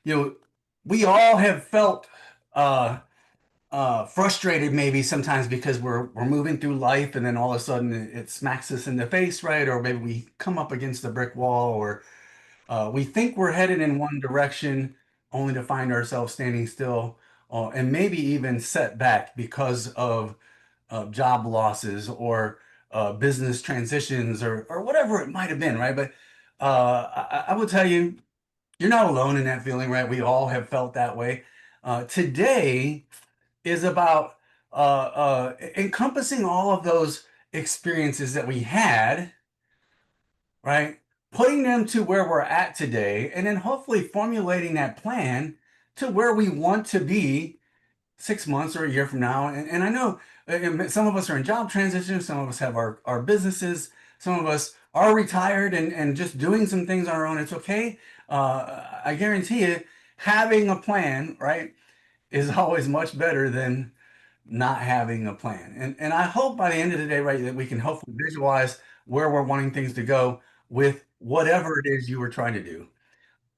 you know, we all have felt uh, frustrated maybe sometimes because we're moving through life and then all of a sudden it smacks us in the face, right? Or maybe we come up against a brick wall, or we think we're headed in one direction only to find ourselves standing still, and maybe even set back because of job losses or business transitions or whatever it might have been, right? But I will tell you, you're not alone in that feeling, right? We all have felt that way. Today is about encompassing all of those experiences that we had, right? Putting them to where we're at today, and then hopefully formulating that plan to where we want to be 6 months or a year from now. And I know some of us are in job transition, some of us have our businesses, some of us are retired and just doing some things on our own. It's okay. I guarantee you, having a plan, right, is always much better than not having a plan. And I hope by the end of the day, right, that we can hopefully visualize where we're wanting things to go with whatever it is you were trying to do.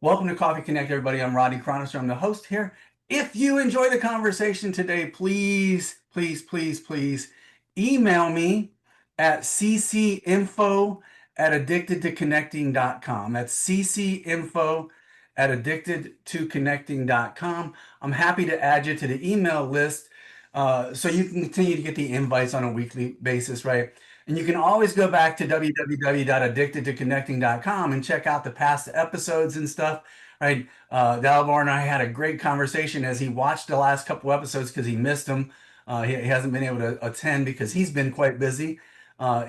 Welcome to Coffee Connect, everybody. I'm Rodney Cronister. I'm the host here. If you enjoy the conversation today, please, please, please, please email me at ccinfo at addictedtoconnecting.com. That's ccinfo at addictedtoconnecting.com. I'm happy to add you to the email list so you can continue to get the invites on a weekly basis, right? And you can always go back to www.addictedtoconnecting.com and check out the past episodes and stuff, right? Dalmar and I had a great conversation as he watched the last couple episodes because he missed them. He hasn't been able to attend because he's been quite busy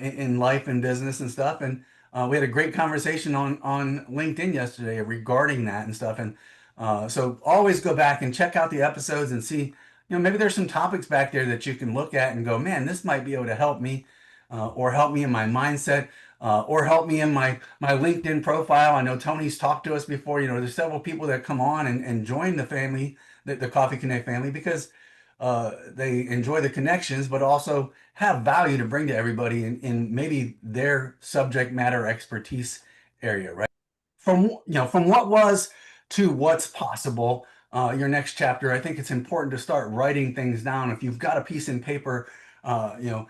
in life and business and stuff. And we had a great conversation on LinkedIn yesterday regarding that and stuff. And so always go back and check out the episodes and see, maybe there's some topics back there that you can look at and go, man, this might be able to help me, or help me in my mindset, or help me in my LinkedIn profile. I know Tony's talked to us before. There's several people that come on and join the family, the Coffee Connect family, because they enjoy the connections, but also have value to bring to everybody in maybe their subject matter expertise area, right? From what was to what's possible, your next chapter. I think it's important to start writing things down. If you've got a piece and paper, I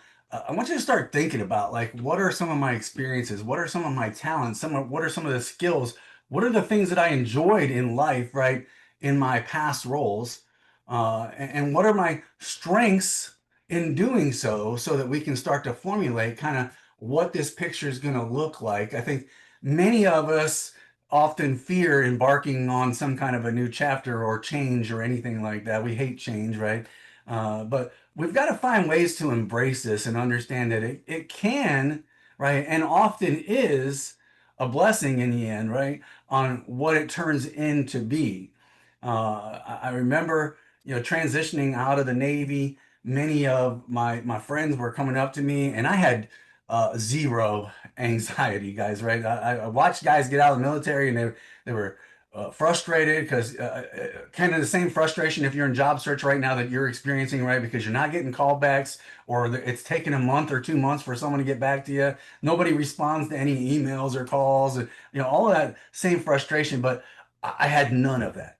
want you to start thinking about, like, what are some of my experiences? What are some of my talents? What are some of the skills? What are the things that I enjoyed in life, right, in my past roles? And what are my strengths in doing so that we can start to formulate kind of what this picture is going to look like. I think many of us often fear embarking on some kind of a new chapter or change or anything like that. We hate change, right? But we've got to find ways to embrace this and understand that it can, right, and often is a blessing in the end, right, on what it turns into be. I remember, transitioning out of the Navy. Many of my friends were coming up to me, and I had zero anxiety, guys. Right? I watched guys get out of the military, and they were frustrated because kind of the same frustration if you're in job search right now that you're experiencing, right? Because you're not getting callbacks, or it's taking a month or 2 months for someone to get back to you. Nobody responds to any emails or calls, and all of that same frustration. But I had none of that,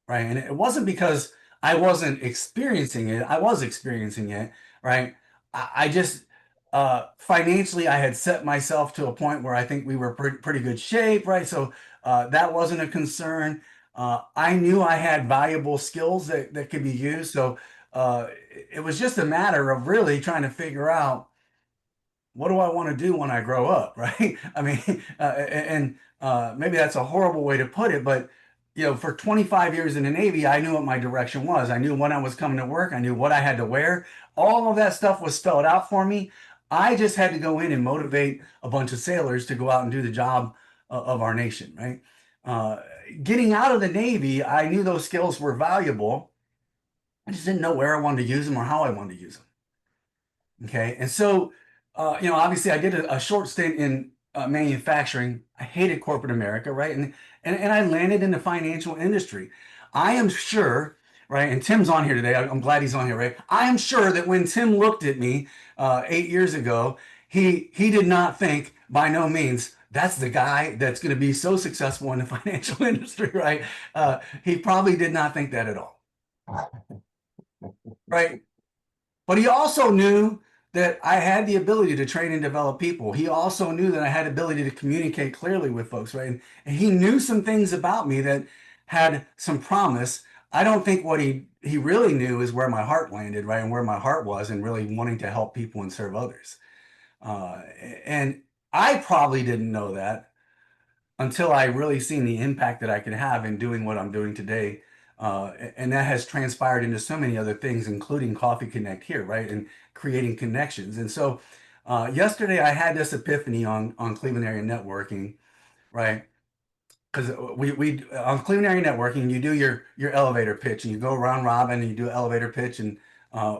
right? And it wasn't because I wasn't experiencing it. I was experiencing it, right? I just financially, I had set myself to a point where I think we were pretty good shape, right? So that wasn't a concern. I knew I had valuable skills that could be used. So it was just a matter of really trying to figure out, what do I want to do when I grow up, right? I mean, and maybe that's a horrible way to put it, but for 25 years in the Navy, I knew what my direction was. I knew when I was coming to work. I knew what I had to wear. All of that stuff was spelled out for me. I just had to go in and motivate a bunch of sailors to go out and do the job of our nation, right? Uh, Getting out of the Navy, I knew those skills were valuable. I just didn't know where I wanted to use them or how I wanted to use them. Okay. And so, obviously I did a short stint in manufacturing. I hated corporate America, right? And I landed in the financial industry. I am sure, right? And Tim's on here today. I'm glad he's on here, right? I am sure that when Tim looked at me 8 years ago, he did not think by no means that's the guy that's going to be so successful in the financial industry, right? He probably did not think that at all, right? But he also knew that I had the ability to train and develop people. He also knew that I had ability to communicate clearly with folks, right? And he knew some things about me that had some promise. I don't think what he really knew is where my heart landed, right? And where my heart was and really wanting to help people and serve others. Uh, and I probably didn't know that until I really seen the impact that I could have in doing what I'm doing today. And that has transpired into so many other things, including Coffee Connect here, right? And creating connections. And so yesterday I had this epiphany on Cleveland area networking, right? Because we on Cleveland area networking, you do your elevator pitch and you go round robin and you do an elevator pitch. And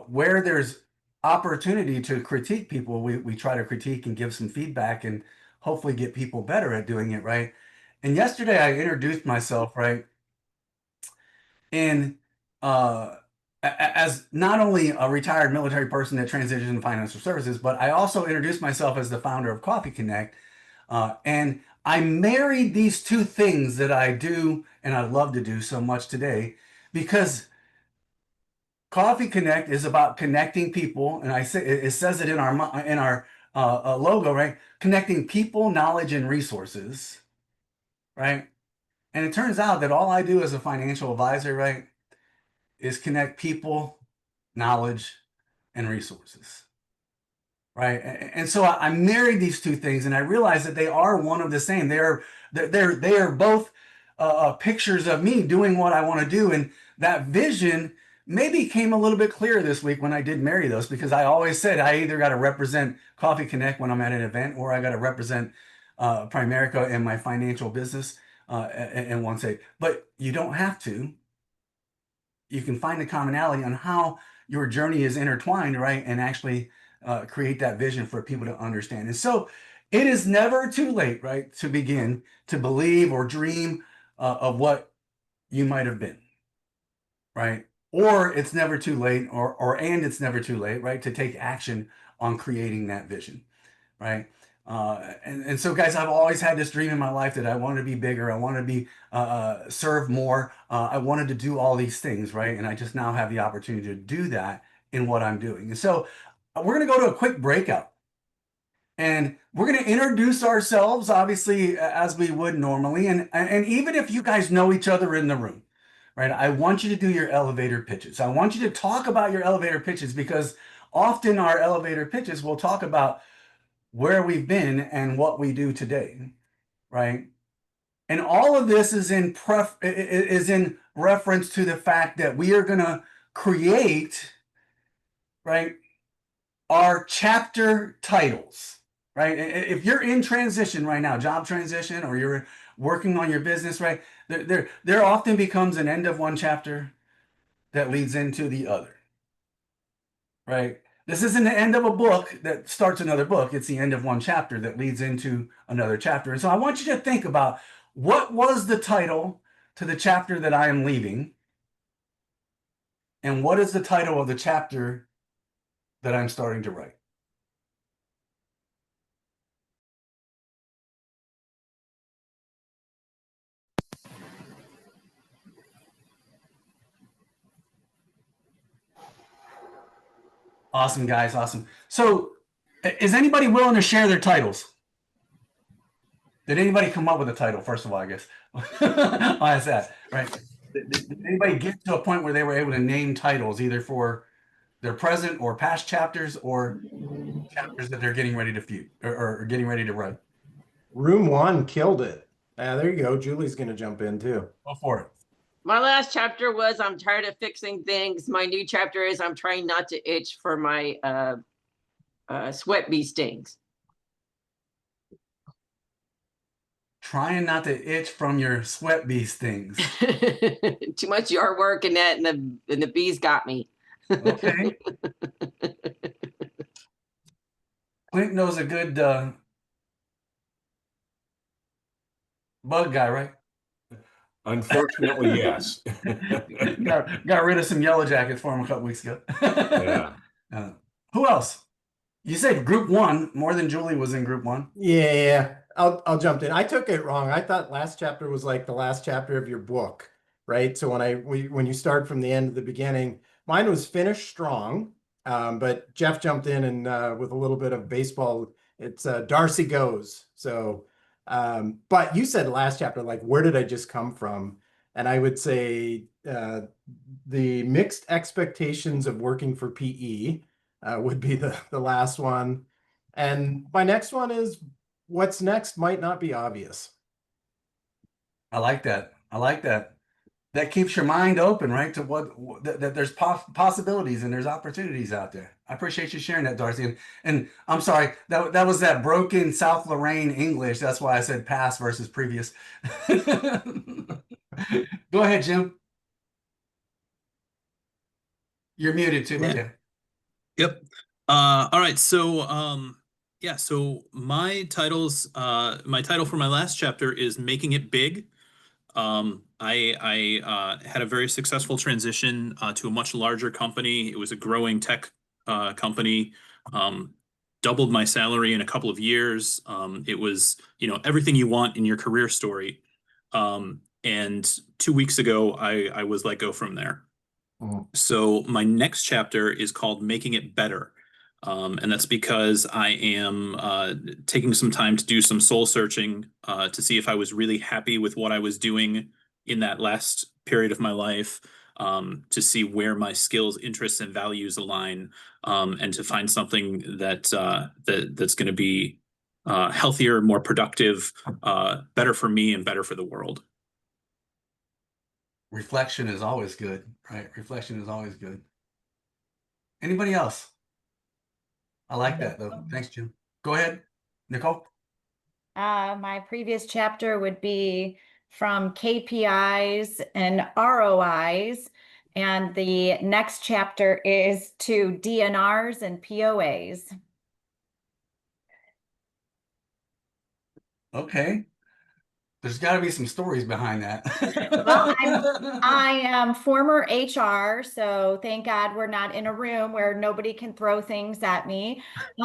where there's opportunity to critique people, we try to critique and give some feedback and hopefully get people better at doing it, right? And yesterday I introduced myself, right? And uh, as not only a retired military person that transitioned into financial services, but I also introduced myself as the founder of Coffee Connect. And I married these two things that I do and I love to do so much today because Coffee Connect is about connecting people, and I say it says it in our logo, right? Connecting people, knowledge, and resources, right? And it turns out that all I do as a financial advisor, right, is connect people, knowledge, and resources. Right. And so I married these two things and I realized that they are one of the same. They are both pictures of me doing what I want to do. And that vision maybe came a little bit clearer this week when I did marry those, because I always said I either got to represent Coffee Connect when I'm at an event, or I got to represent Primerica and my financial business in one state. But you don't have to. You can find the commonality on how your journey is intertwined, right? And actually create that vision for people to understand. And so it is never too late, right, to begin to believe or dream of what you might have been, right? Or it's never too late, and it's never too late, right, to take action on creating that vision, right? And so, guys, I've always had this dream in my life that I wanted to be bigger. I wanted to be serve more. I wanted to do all these things, right? And I just now have the opportunity to do that in what I'm doing. And so, we're going to go to a quick breakout, and we're going to introduce ourselves, obviously, as we would normally. And even if you guys know each other in the room, right? I want you to do your elevator pitches. I want you to talk about your elevator pitches, because often our elevator pitches will talk about where we've been and what we do today, right? And all of this is in reference to the fact that we are going to create, right, our chapter titles, right? If you're in transition right now, job transition, or you're working on your business, right, there often becomes an end of one chapter that leads into the other, right? This isn't the end of a book that starts another book. It's the end of one chapter that leads into another chapter. And so I want you to think about, what was the title to the chapter that I am leaving? And what is the title of the chapter that I'm starting to write? Awesome, guys. Awesome. So is anybody willing to share their titles? Did anybody come up with a title, first of all, I guess? I'll ask that, right? Did anybody get to a point where they were able to name titles, either for their present or past chapters, or chapters that they're getting ready to or getting ready to write? Room one killed it. There you go. Julie's going to jump in too. Go for it. My last chapter was I'm tired of fixing things. My new chapter is I'm trying not to itch for my sweat bee stings. Trying not to itch from your sweat bee stings. Too much yard work and that, and the bees got me. Okay. Clint knows a good bug guy, right? Unfortunately, yes. got rid of some yellow jackets for him a couple weeks ago. Yeah. Who else? You said group one. More than Julie was in group one. Yeah. I'll jump in. I took it wrong. I thought last chapter was like the last chapter of your book, right? So when you start from the end to the beginning, mine was finished strong, but Jeff jumped in and with a little bit of baseball, it's Darcy goes. So, but you said last chapter, like where did I just come from? And I would say the mixed expectations of working for PE would be the last one. And my next one is what's next might not be obvious. I like that. I like that. That keeps your mind open, right? To that there's possibilities and there's opportunities out there. I appreciate you sharing that, Darcy. And I'm sorry that was that broken South Lorraine English. That's why I said past versus previous. Go ahead, Jim. You're muted too, but Yeah. yeah. Yep. All right. So, yeah. So my my title for my last chapter is Making It Big. I had a very successful transition to a much larger company. It was a growing tech company. Um, Doubled my salary in a couple of years. It was, everything you want in your career story. And 2 weeks ago, I was let go from there. Mhm. So my next chapter is called Making It Better. And that's because I am taking some time to do some soul searching to see if I was really happy with what I was doing in that last period of my life, to see where my skills, interests, and values align, and to find something that's going to be healthier, more productive, better for me, and better for the world. Reflection is always good, right? Reflection is always good. Anybody else? I like that though. Thanks, Jim. Go ahead, Nicole. My previous chapter would be from KPIs and ROIs, and the next chapter is to DNRs and POAs. Okay. There's got to be some stories behind that. Well, I am former HR, so thank God we're not in a room where nobody can throw things at me. So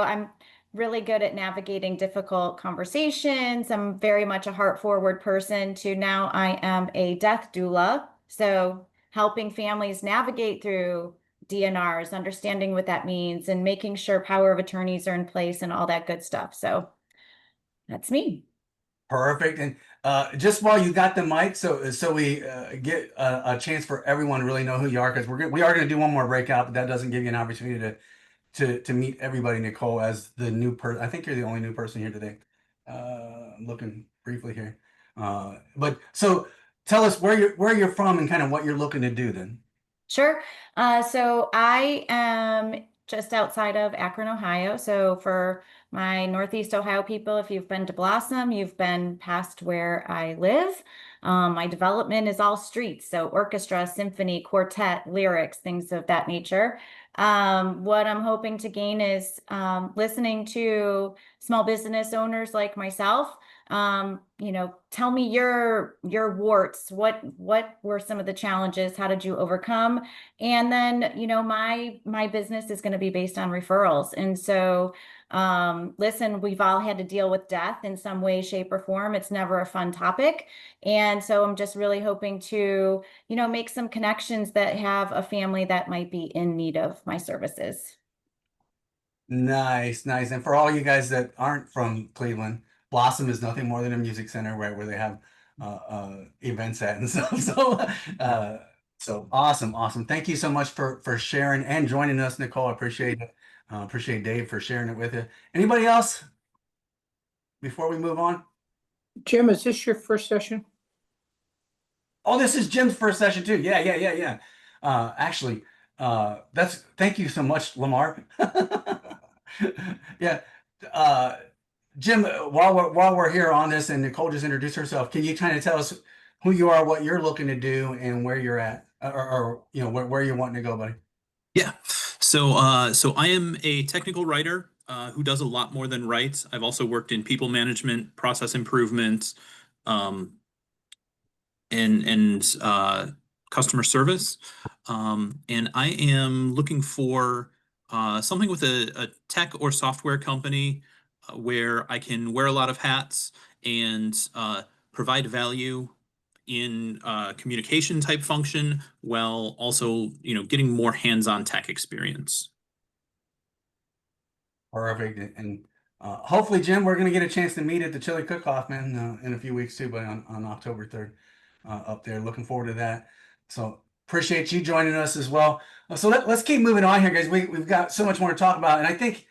I'm really good at navigating difficult conversations. I'm very much a heart forward person to now I am a death doula. So helping families navigate through DNRs, understanding what that means, and making sure power of attorneys are in place and all that good stuff. So that's me. Perfect. And just while you got the mic, so we get a chance for everyone to really know who you are, because we are going to do one more breakout, but that doesn't give you an opportunity to meet everybody, Nicole, as the new person. I think you're the only new person here today. I'm looking briefly here. But so tell us where you're from and kind of what you're looking to do then. Sure. So I am just outside of Akron, Ohio. So for my Northeast Ohio people, if you've been to Blossom, you've been past where I live. My development is all streets, so orchestra, symphony, quartet, lyrics, things of that nature. What I'm hoping to gain is listening to small business owners like myself. Tell me your warts. What were some of the challenges? How did you overcome? And then, my business is going to be based on referrals. And so, listen, we've all had to deal with death in some way, shape, or form. It's never a fun topic. And so I'm just really hoping to, make some connections that have a family that might be in need of my services. Nice, nice. And for all you guys that aren't from Cleveland, Blossom is nothing more than a music center, right, where they have events at and stuff. So awesome, awesome. Thank you so much for sharing and joining us, Nicole. I appreciate it. Appreciate Dave for sharing it with you. Anybody else before we move on? Jim, is this your first session? Oh, this is Jim's first session too. Yeah. Actually, thank you so much, Lamar. Yeah. Jim, while we're here on this and Nicole just introduced herself, can you kind of tell us who you are, what you're looking to do, and where you're at, or where you're wanting to go, buddy? Yeah. So I am a technical writer who does a lot more than write. I've also worked in people management, process improvement, and customer service. And I am looking for something with a tech or software company where I can wear a lot of hats and provide value in communication type function while also, getting more hands-on tech experience. Perfect. And hopefully, Jim, we're going to get a chance to meet at the Chili Cook-Off, man, in a few weeks too, but on October 3rd up there. Looking forward to that. So appreciate you joining us as well. So let's keep moving on here, guys. We've got so much more to talk about. And I think,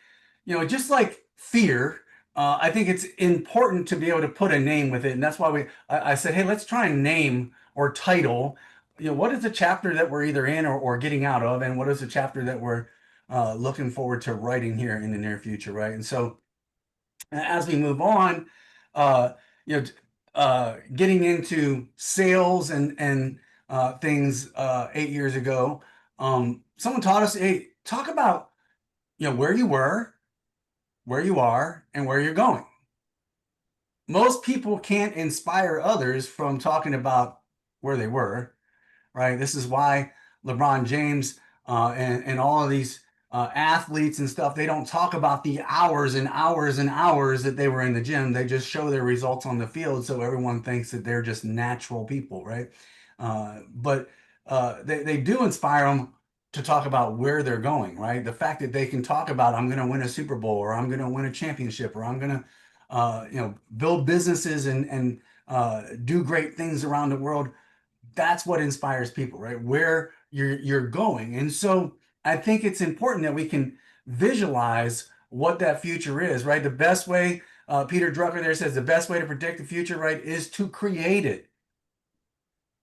just like fear, I think it's important to be able to put a name with it. And that's why I said, hey, let's try and name or title, what is the chapter that we're either in or getting out of, and what is the chapter that we're looking forward to writing here in the near future, right? And so as we move on, uh, getting into sales and things 8 years ago, someone taught us, hey, talk about where you were, where you are, and where you're going. Most people can't inspire others from talking about where they were, right? This is why LeBron James and all of these athletes and stuff, they don't talk about the hours and hours and hours that they were in the gym. They just show their results on the field, so everyone thinks that they're just natural people, right? But they do inspire them to talk about where they're going, right? The fact that they can talk about, I'm going to win a Super Bowl, or I'm going to win a championship, or I'm going to build businesses and do great things around the world. That's what inspires people, right? Where you're going. And so I think it's important that we can visualize what that future is, right? The best way, Peter Drucker there says, the best way to predict the future, right, is to create it,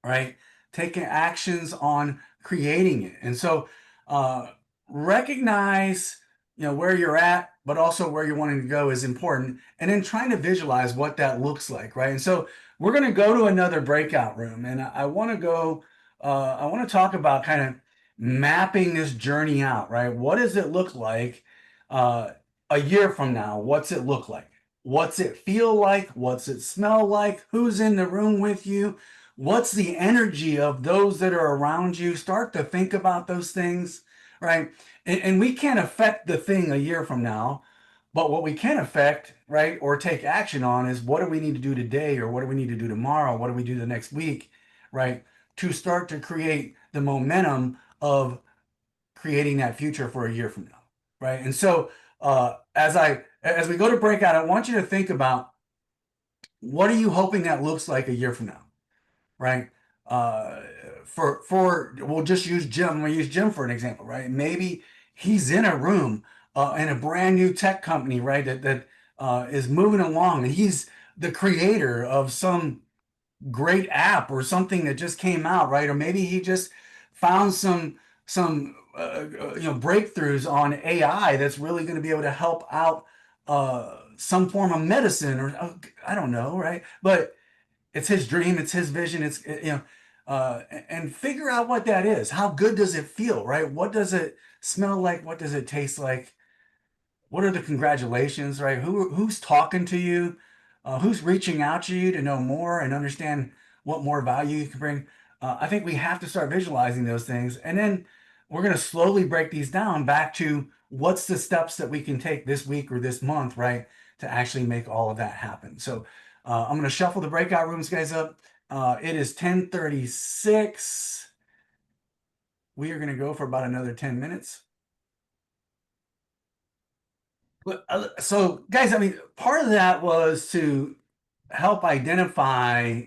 right? Taking actions on creating it. And so recognize, where you're at, but also where you're wanting to go is important. And then trying to visualize what that looks like, right? And so we're going to go to another breakout room, and I want to go, I want to talk about kind of mapping this journey out, right? What does it look like a year from now? What's it look like? What's it feel like? What's it smell like? Who's in the room with you? What's the energy of those that are around you? Start to think about those things, right? And we can't affect the thing a year from now, but what we can affect, right, or take action on is what do we need to do today, or what do we need to do tomorrow? What do we do the next week, right? To start to create the momentum of creating that future for a year from now, right? And so as we go to breakout, I want you to think about, what are you hoping that looks like a year from now, right? For we'll just use Jim. I'm gonna use Jim for an example, right? Maybe he's in a room in a brand new tech company, right? That is moving along, and he's the creator of some great app or something that just came out, right? Or maybe he just found some breakthroughs on AI that's really going to be able to help out some form of medicine, or I don't know, right? But it's his dream, it's his vision, and figure out what that is. How good does it feel, right? What does it smell like? What does it taste like? What are the congratulations, right? Who's talking to you? Who's reaching out to you to know more and understand what more value you can bring? I think we have to start visualizing those things, and then we're going to slowly break these down back to what's the steps that we can take this week or this month, right, to actually make all of that happen. So I'm going to shuffle the breakout rooms, guys, up. It is 10:36. We are going to go for about another 10 minutes. So, guys, I mean, part of that was to help identify,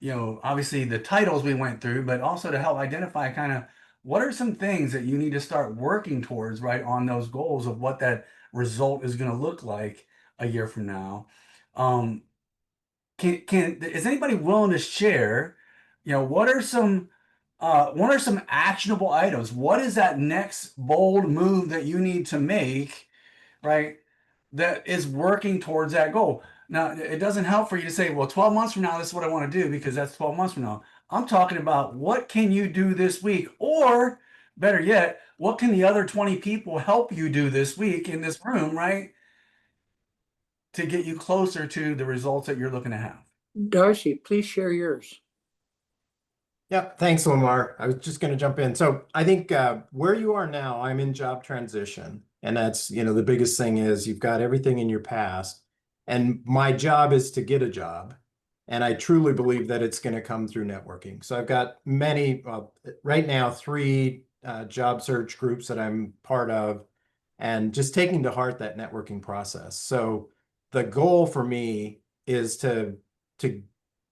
obviously the titles we went through, but also to help identify kind of what are some things that you need to start working towards, right, on those goals of what that result is going to look like a year from now. Is anybody willing to share, what are some actionable items? What is that next bold move that you need to make, right, that is working towards that goal? Now, it doesn't help for you to say, well, 12 months from now, this is what I want to do, because that's 12 months from now. I'm talking about, what can you do this week? Or better yet, what can the other 20 people help you do this week in this room, right, to get you closer to the results that you're looking to have? Darcy, please share yours. Yep. Thanks, Lamar. I was just going to jump in. So I think where you are now, I'm in job transition. And that's, the biggest thing is you've got everything in your past. And my job is to get a job. And I truly believe that it's going to come through networking. So I've got many, right now, three job search groups that I'm part of, and just taking to heart that networking process. So the goal for me is to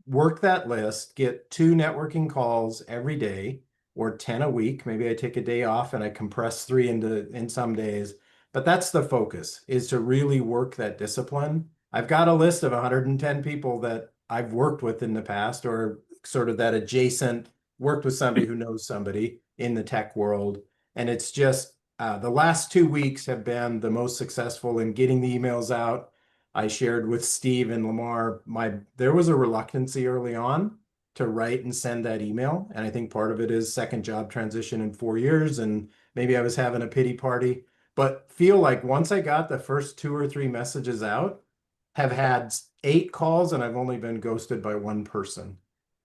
work that list, get 2 networking calls every day or 10 a week. Maybe I take a day off and I compress 3 in some days. But that's the focus, is to really work that discipline. I've got a list of 110 people that I've worked with in the past, or sort of that adjacent, worked with somebody who knows somebody in the tech world. And it's just the last 2 weeks have been the most successful in getting the emails out. I shared with Steve and Lamar, there was a reluctancy early on to write and send that email. And I think part of it is second job transition in 4 years. And maybe I was having a pity party, but feel like once I got the first 2 or 3 messages out, have had 8 calls and I've only been ghosted by 1 person.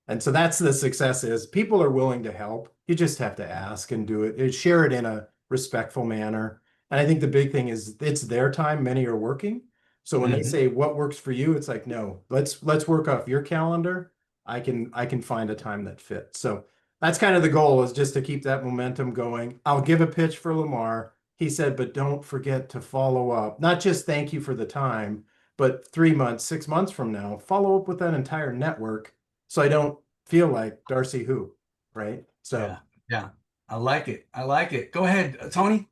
And so that's the success, is people are willing to help. You just have to ask and do it, share it in a respectful manner. And I think the big thing is it's their time. Many are working. So when they say what works for you, it's like, no, let's work off your calendar. I can find a time that fits. So that's kind of the goal, is just to keep that momentum going. I'll give a pitch for Lamar. He said, but don't forget to follow up. Not just thank you for the time, but 3 months, 6 months from now, follow up with that entire network, so I don't feel like Darcy who, right? So yeah, I like it. I like it. Go ahead, Tony.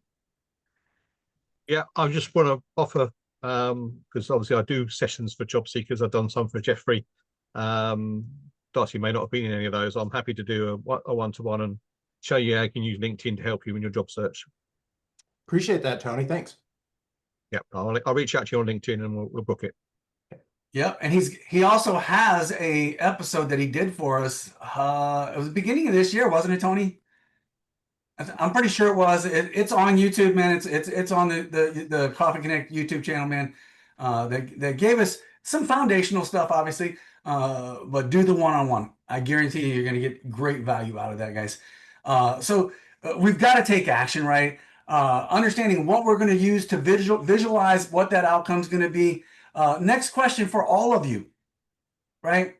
Yeah, I just want to offer, because obviously I do sessions for job seekers. I've done some for Jeffrey. Darcy may not have been in any of those. I'm happy to do a one-to-one and show you how you can use LinkedIn to help you in your job search. appreciate that, Tony. Thanks. Yeah, I'll reach out to you on LinkedIn and we'll book it. Yep, and he also has a episode that he did for us. It was the beginning of this year, wasn't it, Tony? I'm pretty sure it was. It's on YouTube, man. It's on the Coffee Connect YouTube channel, man. That gave us some foundational stuff, obviously, but do the one-on-one. I guarantee you, you're going to get great value out of that, guys. So we've got to take action, right? Understanding what we're going to use to visualize what that outcome is going to be. Next question for all of you, right?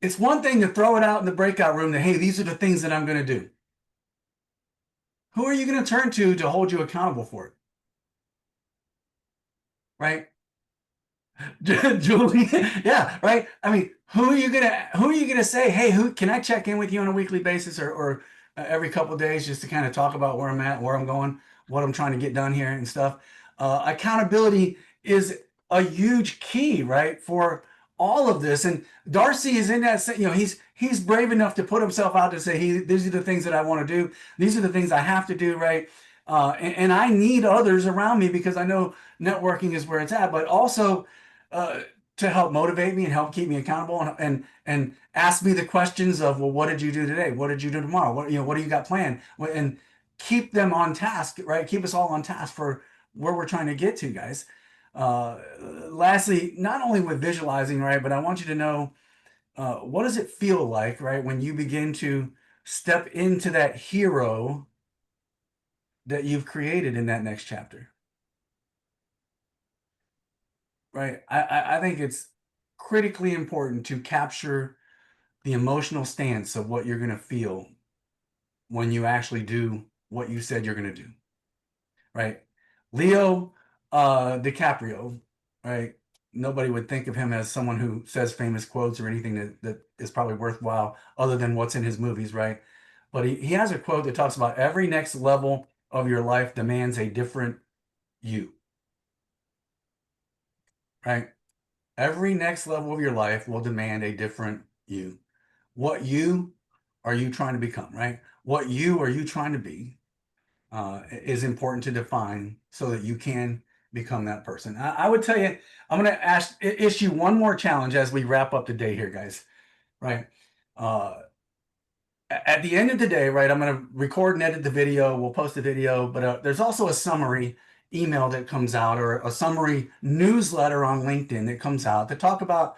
It's one thing to throw it out in the breakout room that, hey, these are the things that I'm going to do. Who are you going to turn to hold you accountable for it? Right? Julie, yeah, right. I mean, who are you gonna say, hey, who can I check in with you on a weekly basis or every couple of days, just to kind of talk about where I'm at, where I'm going, what I'm trying to get done here and stuff. Accountability is a huge key, right, for all of this. And Darcy is in that, he's brave enough to put himself out to say, these are the things that I want to do. These are the things I have to do, right? And I need others around me, because I know networking is where it's at, but also to help motivate me and help keep me accountable, and ask me the questions of, well, what did you do today? What did you do tomorrow? What do you got planned? And keep them on task, right? Keep us all on task for where we're trying to get to, guys. Lastly, not only with visualizing, right, but I want you to know, what does it feel like, right, when you begin to step into that hero that you've created in that next chapter? Right. I think it's critically important to capture the emotional stance of what you're going to feel when you actually do what you said you're going to do. Right. Leo DiCaprio, right? Nobody would think of him as someone who says famous quotes or anything that is probably worthwhile other than what's in his movies, right? But he has a quote that talks about every next level of your life demands a different you. Right? Every next level of your life will demand a different you. What you are you trying to become, right? What you are you trying to be is important to define so that you can become that person. I would tell you, I'm going to issue one more challenge as we wrap up the day here, guys, right? At the end of the day, right, I'm going to record and edit the video. We'll post the video, but there's also a summary email that comes out, or a summary newsletter on LinkedIn that comes out to talk about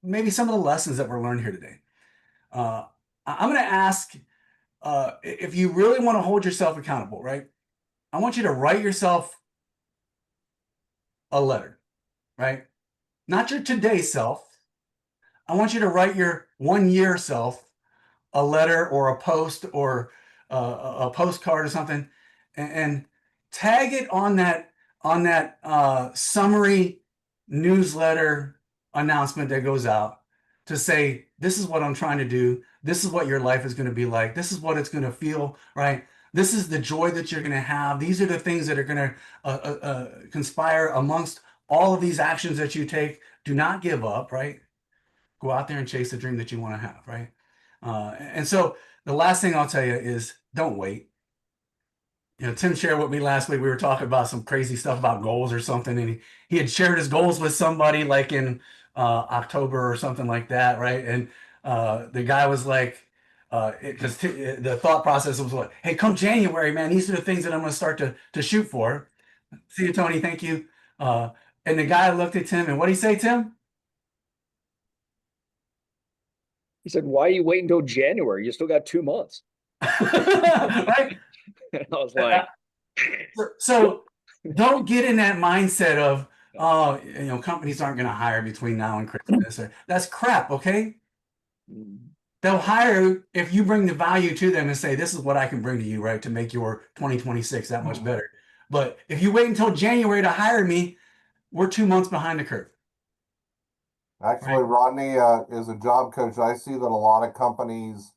maybe some of the lessons that were learned here today. I'm going to ask if you really want to hold yourself accountable, right? I want you to write yourself a letter, right? Not your today self. I want you to write your 1 year self a letter or a post or a postcard or something, and tag it on that summary newsletter announcement that goes out to say, this is what I'm trying to do. This is what your life is going to be like. This is what it's going to feel, right? This is the joy that you're going to have. These are the things that are going to conspire amongst all of these actions that you take. Do not give up, right? Go out there and chase the dream that you want to have, right? And so the last thing I'll tell you is don't wait. Tim shared with me last week. We were talking about some crazy stuff about goals or something, and he had shared his goals with somebody like in October or something like that, right? And the guy was like, because the thought process was like, hey, come January, man, these are the things that I'm going to start to shoot for. See you, Tony. Thank you. And the guy looked at Tim, and what did he say, Tim? He said, "Why are you waiting until January? You still got 2 months." Right? And I was like, So don't get in that mindset of, oh, companies aren't going to hire between now and Christmas. That's crap, okay? They'll hire if you bring the value to them and say, this is what I can bring to you, right, to make your 2026 that much better. But if you wait until January to hire me, we're 2 months behind the curve. Actually, Rodney, as a job coach, I see that a lot of companies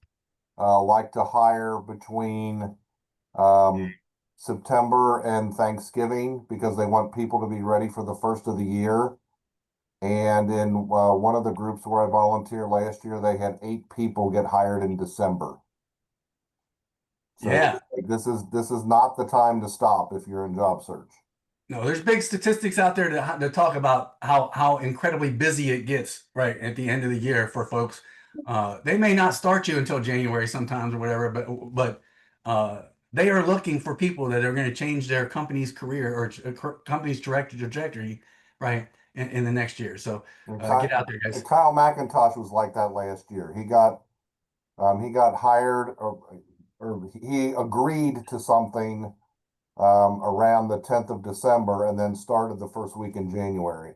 like to hire between September and Thanksgiving because they want people to be ready for the first of the year. And in one of the groups where I volunteered last year, they had 8 people get hired in December. So Yeah. this is not the time to stop if you're in job search. No, there's big statistics out there to talk about how incredibly busy it gets right at the end of the year for folks. They may not start you until January sometimes or whatever, but they are looking for people that are going to change their company's career or company's trajectory, right, in the next year. So get out there, guys. Kyle McIntosh was like that last year. He got hired or he agreed to something around the 10th of December and then started the first week in January.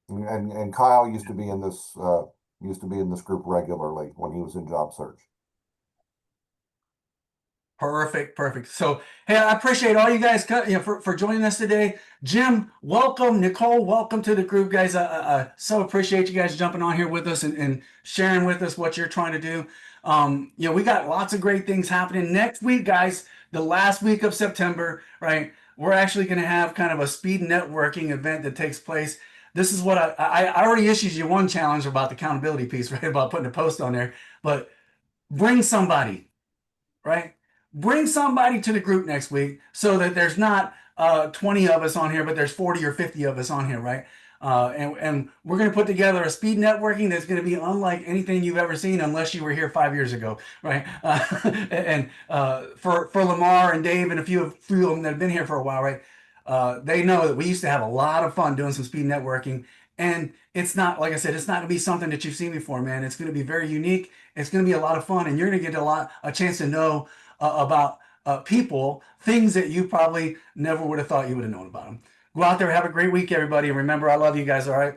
And Kyle used to be in this group regularly when he was in job search. Perfect. So, hey, I appreciate all you guys for joining us today. Jim, welcome. Nicole, welcome to the group, guys. I so appreciate you guys jumping on here with us and sharing with us what you're trying to do. We got lots of great things happening next week, guys. The last week of September, right? We're actually going to have kind of a speed networking event that takes place. This is what I already issued you one challenge about the accountability piece, right? About putting a post on there, but bring somebody, right? Bring somebody to the group next week so that there's not 20 of us on here, but there's 40 or 50 of us on here, right? And we're going to put together a speed networking that's going to be unlike anything you've ever seen unless you were here 5 years ago, right? And for Lamar and Dave and a few of them that have been here for a while, right? They know that we used to have a lot of fun doing some speed networking. And it's not, like I said, it's not going to be something that you've seen before, man. It's going to be very unique. It's going to be a lot of fun. And you're going to get a chance to know about people, things that you probably never would have thought you would have known about them. Go out there, have a great week, everybody. And remember, I love you guys, all right?